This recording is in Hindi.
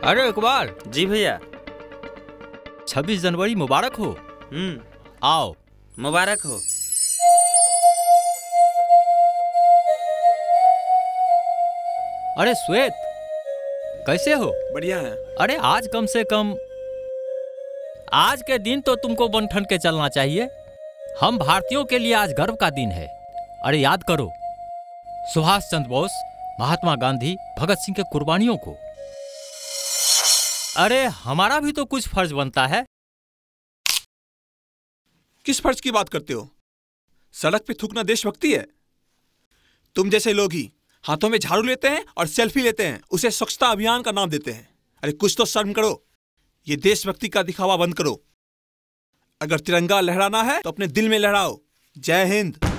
अरे इकबाल। जी भैया। 26 जनवरी मुबारक हो। आओ। मुबारक हो। अरे श्वेत, कैसे हो? बढ़िया है। अरे आज कम से कम आज के दिन तो तुमको बन ठन के चलना चाहिए। हम भारतीयों के लिए आज गर्व का दिन है। अरे याद करो सुभाष चंद्र बोस, महात्मा गांधी, भगत सिंह के कुर्बानियों को। अरे हमारा भी तो कुछ फर्ज बनता है। किस फर्ज की बात करते हो? सड़क पे थूकना देशभक्ति है? तुम जैसे लोग ही हाथों में झाड़ू लेते हैं और सेल्फी लेते हैं, उसे स्वच्छता अभियान का नाम देते हैं। अरे कुछ तो शर्म करो। ये देशभक्ति का दिखावा बंद करो। अगर तिरंगा लहराना है तो अपने दिल में लहराओ। जय हिंद।